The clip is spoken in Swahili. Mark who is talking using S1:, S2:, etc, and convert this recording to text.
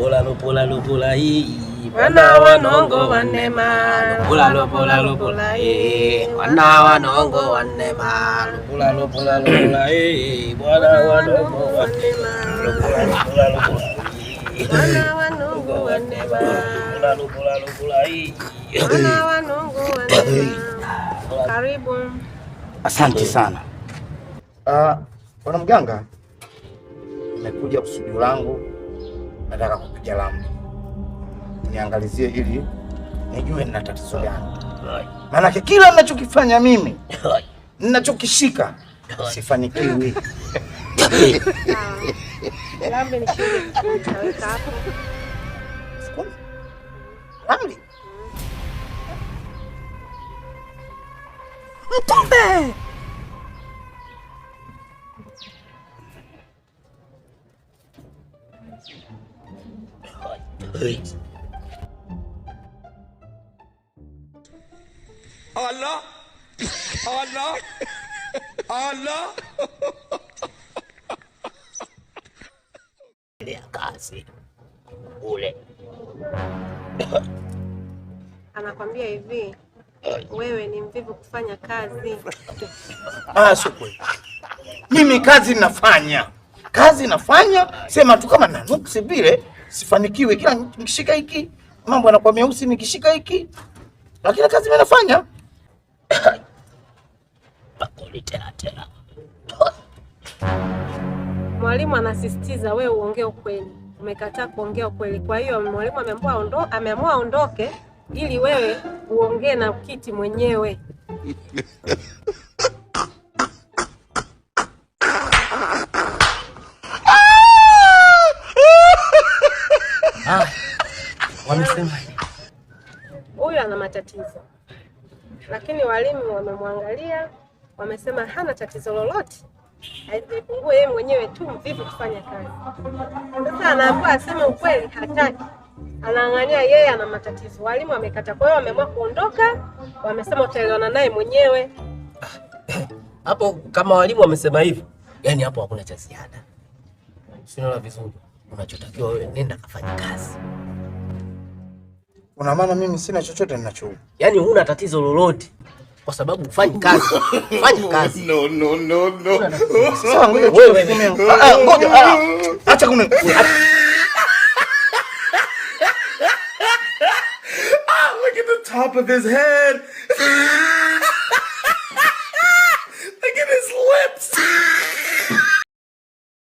S1: Lupola hii wana wanongo wanema lupola hii wana wanongo wanema lupola hii wana wanongo wanema wana wanongo wanema lupola hii wana wanongo wanema. Karibu.
S2: Asante sana. Bwana mganga, nimekuja kusudi langu, nataka kupiga ramli. Niangalizie ili nijue nina tatizo gani. Maana kila ninachokifanya mimi, ninachokishika sifanikiwi.
S1: Ramli ni shida. Utaweka hapo.
S2: Ramli. Mtumbe.
S3: Allah. Allah. Allah.
S1: Ile kazi ule anakwambia hivi, wewe ni mvivu kufanya kazi.
S2: Sio kweli. Mimi kazi nafanya, sema tu kama na nuksi vile sifanikiwe. Kila nikishika hiki mambo yanakuwa meusi, nikishika hiki lakini kazi mimi nafanya.
S1: Bakuli tena. Mwalimu anasisitiza wewe uongee ukweli. Umekataa kuongea ukweli. Kwa hiyo mwalimu ameamua aondoke ili wewe uongee na kiti mwenyewe.
S2: Wamesema
S1: huyu ana matatizo, lakini walimu wamemwangalia, wamesema hana tatizo lolote, haipungua yeye mwenyewe tu mvivu kufanya kazi. Sasa anaambiwa aseme ukweli, hataki, anaangania yeye ana matatizo. Walimu wamekata, kwa hiyo wameamua kuondoka, wamesema utaelewana naye mwenyewe.
S4: Hapo kama walimu wamesema hivyo, yani hapo hakuna cha ziada. Sinaona vizuri. Unachotakiwa wewe nenda kafanya kazi.
S2: Una maana mimi sina chochote ninacho.
S4: Yaani huna tatizo lolote kwa sababu ufanye kazi. Fanya kazi.
S3: No.
S2: Sasa wewe ngoja. Acha kuna.
S3: Look at the top of his head.